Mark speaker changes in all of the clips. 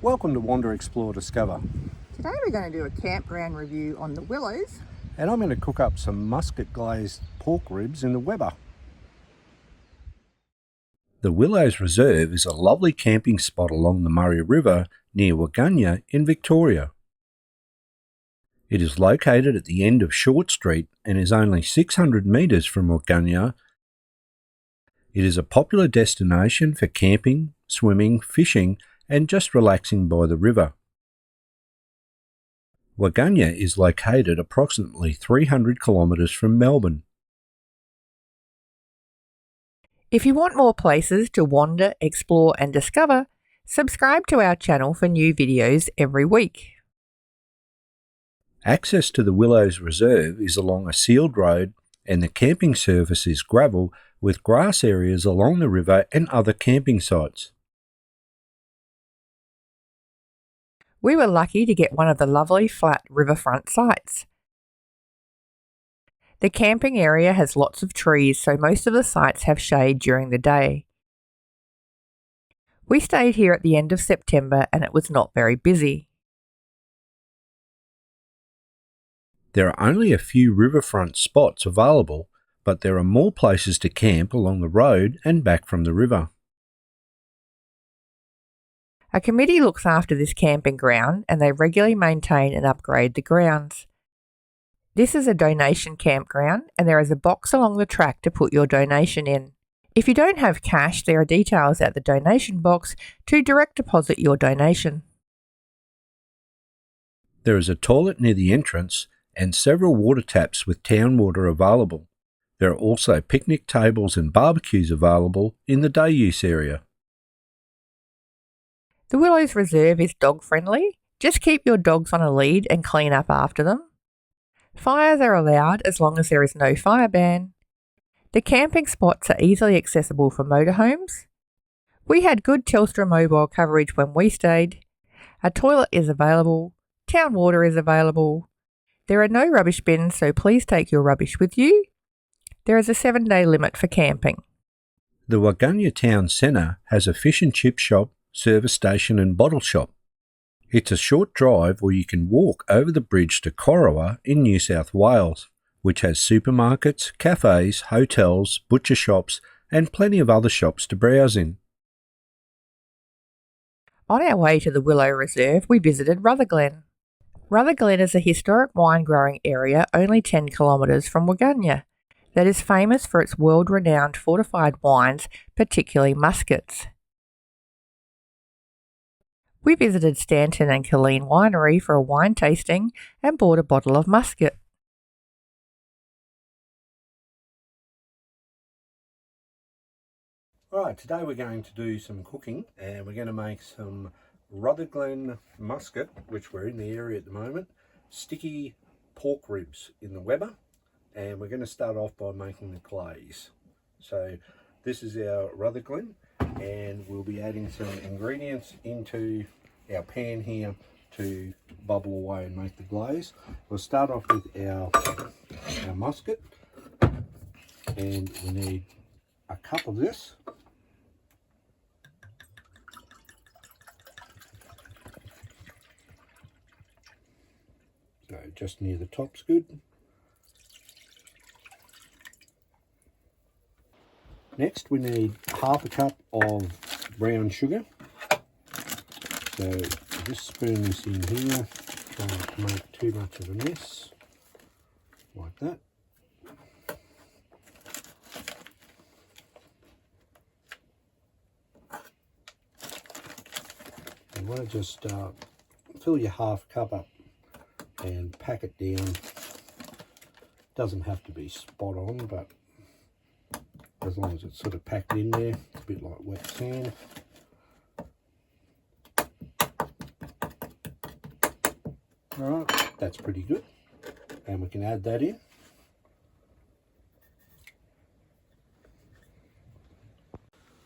Speaker 1: Welcome to Wander, Explore, Discover.
Speaker 2: Today we're going to do a campground review on the Willows.
Speaker 1: And I'm going to cook up some Muscat glazed pork ribs in the Weber. The Willows Reserve is a lovely camping spot along the Murray River near Wahgunyah in Victoria. It is located at the end of Short Street and is only 600 metres from Wahgungah. It is a popular destination for camping, swimming, fishing and just relaxing by the river. Wahgungah is located approximately 300 kilometres from Melbourne.
Speaker 2: If you want more places to wander, explore and discover, subscribe to our channel for new videos every week.
Speaker 1: Access to the Willows Reserve is along a sealed road and the camping surface is gravel with grass areas along the river and other camping sites.
Speaker 2: We were lucky to get one of the lovely flat riverfront sites. The camping area has lots of trees, so most of the sites have shade during the day. We stayed here at the end of September and it was not very busy.
Speaker 1: There are only a few riverfront spots available, but there are more places to camp along the road and back from the river.
Speaker 2: A committee looks after this camping ground and they regularly maintain and upgrade the grounds. This is a donation campground and there is a box along the track to put your donation in. If you don't have cash, there are details at the donation box to direct deposit your donation.
Speaker 1: There is a toilet near the entrance and several water taps with town water available. There are also picnic tables and barbecues available in the day use area.
Speaker 2: The Willows Reserve is dog friendly. Just keep your dogs on a lead and clean up after them. Fires are allowed as long as there is no fire ban. The camping spots are easily accessible for motorhomes. We had good Telstra mobile coverage when we stayed. A toilet is available. Town water is available. There are no rubbish bins, so please take your rubbish with you. There is a 7-day limit for camping.
Speaker 1: The Wahgungah Town Centre has a fish and chip shop, service station and bottle shop. It's a short drive or you can walk over the bridge to Corowa in New South Wales, which has supermarkets, cafes, hotels, butcher shops and plenty of other shops to browse in.
Speaker 2: On our way to the Willow Reserve, we visited Rutherglen. Rutherglen is a historic wine growing area only 10 kilometres from Wahgungah that is famous for its world-renowned fortified wines, particularly Muscats. We visited Stanton and Killeen Winery for a wine tasting and bought a bottle of Muscat.
Speaker 1: Alright, today we're going to do some cooking and we're going to make some Rutherglen Muscat, which we're in the area at the moment, sticky pork ribs in the Weber, and we're going to start off by making the glaze. So this is our Rutherglen and we'll be adding some ingredients into our pan here to bubble away and make the glaze. We'll start off with our Muscat, and we need a cup of this. So just near the top's good. Next we need half a cup of brown sugar. So just spoon this in here, try not to make too much of a mess, like that. You want to just fill your half cup up and pack it down. Doesn't have to be spot on, but as long as it's sort of packed in there, it's a bit like wet sand. Alright, that's pretty good. And we can add that in.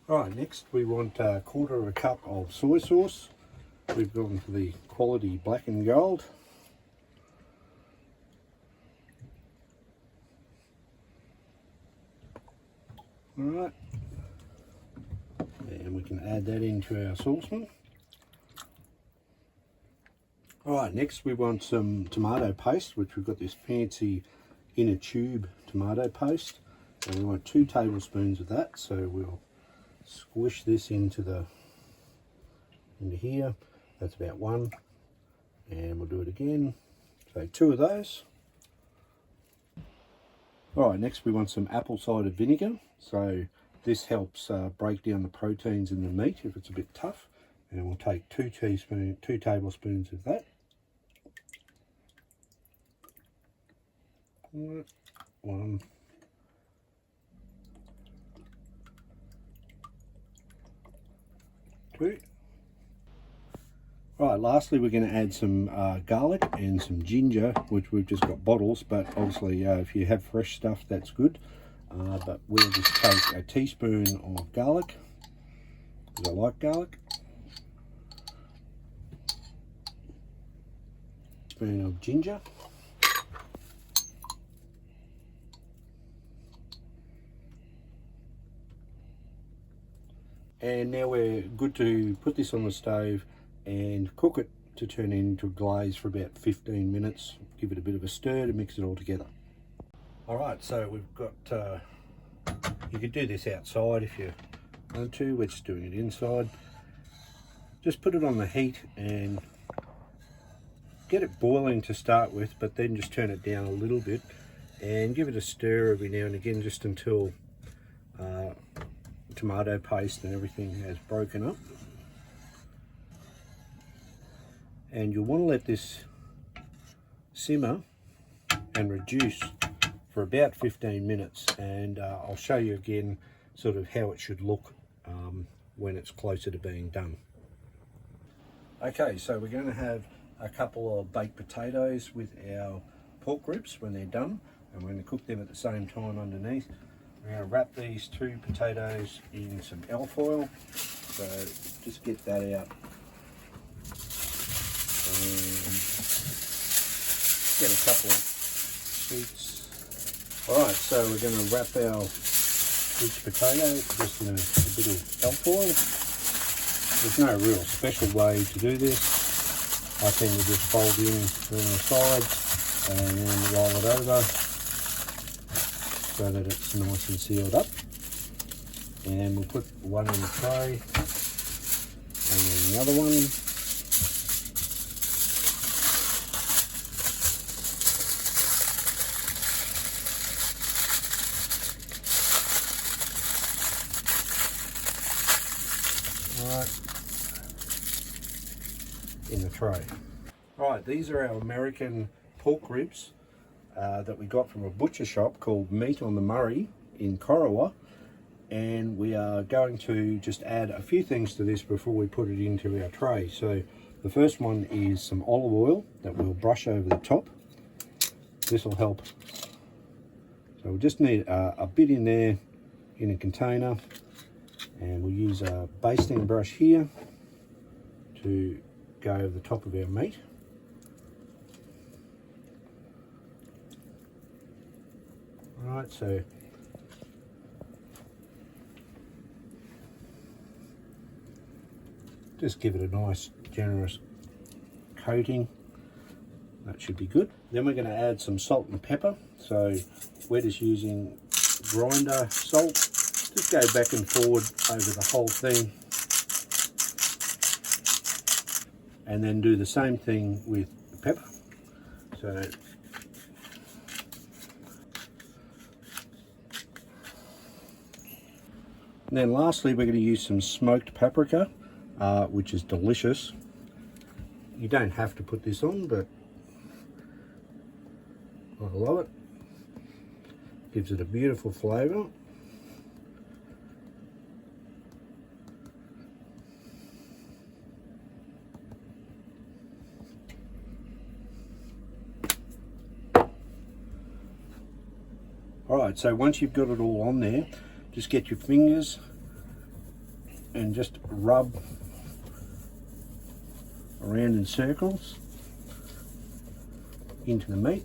Speaker 1: Alright, next we want a quarter of a cup of soy sauce. We've gone for the quality black and gold. Alright, and we can add that into our saucepan. Alright, next we want some tomato paste, which we've got this fancy inner tube tomato paste, and we want 2 tablespoons of that. So we'll squish this into here. That's about 1, and we'll do it again. So 2 of those. Alright, next we want some apple cider vinegar. So this helps break down the proteins in the meat if it's a bit tough. And we'll take 2 tablespoons of that. 1, 2. Right, lastly we're going to add some garlic and some ginger, which we've just got bottles, but obviously if you have fresh stuff that's good. But we'll just take a teaspoon of garlic, because I like garlic. Spoon of ginger. And now we're good to put this on the stove and cook it to turn into a glaze for about 15 minutes. Give it a bit of a stir to mix it all together. Alright, so we've got, you could do this outside if you want to. We're just doing it inside. Just put it on the heat and get it boiling to start with, but then just turn it down a little bit and give it a stir every now and again, just until tomato paste and everything has broken up. And you'll want to let this simmer and reduce for about 15 minutes, and I'll show you again sort of how it should look when it's closer to being done. Okay, so we're going to have a couple of baked potatoes with our pork ribs when they're done, and we're going to cook them at the same time underneath. We're going to wrap these 2 potatoes in some alfoil, so just get that out and get a couple of sheets. Alright, so we're going to wrap each potato just in a bit of alfoil. There's no real special way to do this. I tend to just fold in on the sides and then roll it over so that it's nice and sealed up. And we'll put one in the tray and then the other one. In the tray. Right, these are our American pork ribs that we got from a butcher shop called Meat on the Murray in Corowa, and we are going to just add a few things to this before we put it into our tray. So the first one is some olive oil that we'll brush over the top. This will help. So we'll just need a bit in there in a container, and we'll use a basting brush here to go over the top of our meat. Right, so just give it a nice generous coating. That should be good. Then we're going to add some salt and pepper. So we're just using grinder salt. Just go back and forward over the whole thing. And then do the same thing with the pepper. So and then lastly we're going to use some smoked paprika, which is delicious. You don't have to put this on, but I love it. Gives it a beautiful flavour. Alright, so once you've got it all on there, just get your fingers and just rub around in circles into the meat.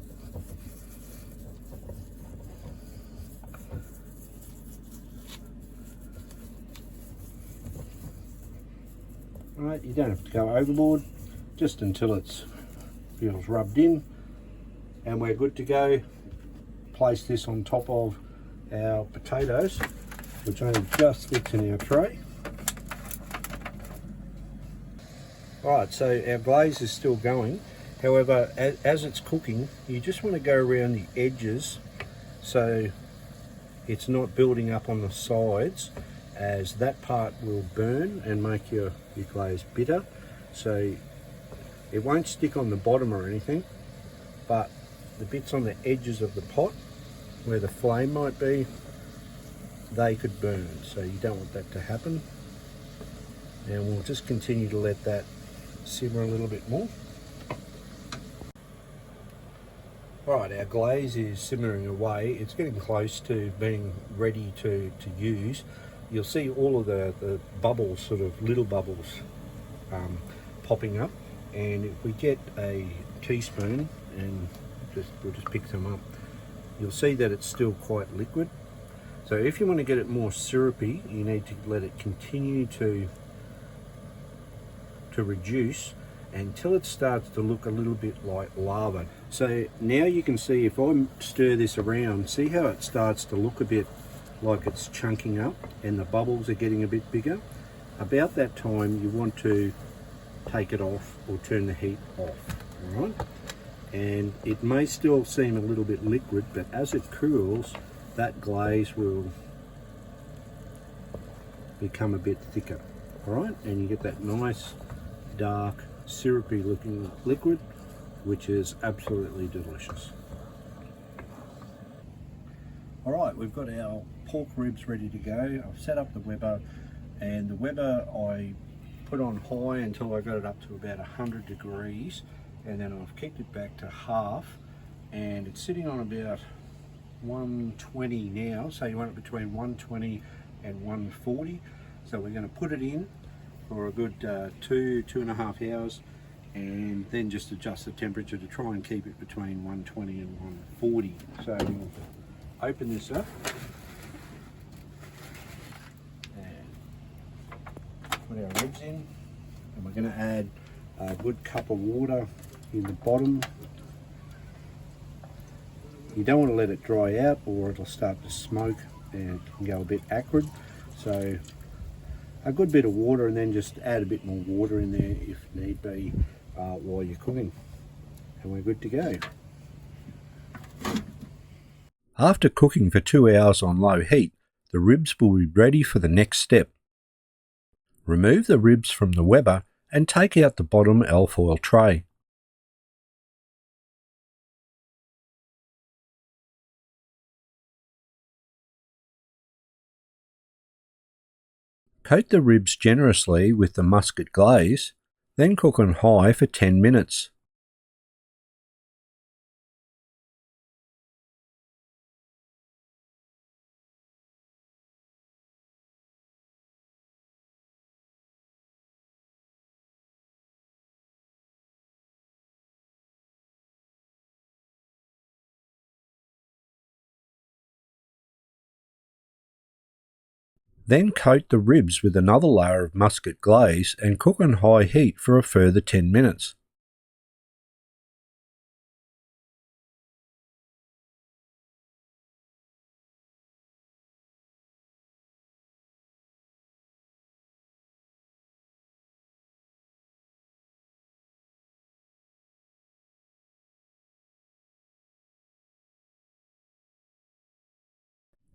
Speaker 1: Alright, you don't have to go overboard, just until it's feels rubbed in, and we're good to go. Place this on top of our potatoes, which only just fits in our tray. Alright, so our glaze is still going. However, as it's cooking, you just want to go around the edges so it's not building up on the sides, as that part will burn and make your glaze bitter. So it won't stick on the bottom or anything, but the bits on the edges of the pot where the flame might be, they could burn. So you don't want that to happen. And we'll just continue to let that simmer a little bit more. Right, our glaze is simmering away. It's getting close to being ready to use. You'll see all of the bubbles, sort of little bubbles, popping up. And if we get a teaspoon and we'll just pick them up, you'll see that it's still quite liquid. So if you want to get it more syrupy, you need to let it continue to reduce until it starts to look a little bit like lava. So now you can see, if I stir this around, see how it starts to look a bit like it's chunking up and the bubbles are getting a bit bigger. About that time you want to take it off or turn the heat off. All right, and it may still seem a little bit liquid, but as it cools, that glaze will become a bit thicker. All right, and you get that nice dark syrupy looking liquid, which is absolutely delicious. All right, we've got our pork ribs ready to go. I've set up the Weber, and the Weber I put on high until I got it up to about 100 degrees, and then I've kicked it back to half, and it's sitting on about 120 now. So you want it between 120 and 140. So we're going to put it in for a good 2.5 hours, and then just adjust the temperature to try and keep it between 120 and 140. So we'll open this up and put our ribs in, and we're going to add a good cup of water in the bottom. You don't want to let it dry out or it'll start to smoke and it can go a bit acrid. So a good bit of water, and then just add a bit more water in there if need be while you're cooking, and we're good to go. After cooking for 2 hours on low heat, the ribs will be ready for the next step. Remove the ribs from the Weber and take out the bottom alfoil tray. Coat the ribs generously with the Muscat glaze, then cook on high for 10 minutes. Then coat the ribs with another layer of Muscat glaze and cook on high heat for a further 10 minutes.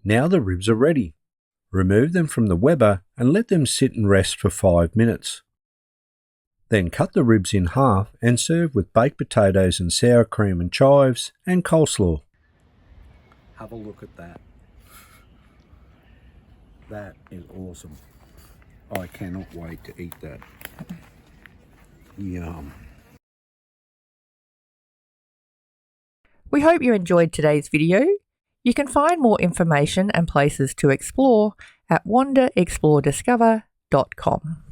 Speaker 1: Now the ribs are ready. Remove them from the Weber and let them sit and rest for 5 minutes. Then cut the ribs in half and serve with baked potatoes and sour cream and chives and coleslaw. Have a look at that. That is awesome. I cannot wait to eat that. Yum.
Speaker 2: We hope you enjoyed today's video. You can find more information and places to explore at wanderexplorediscover.com.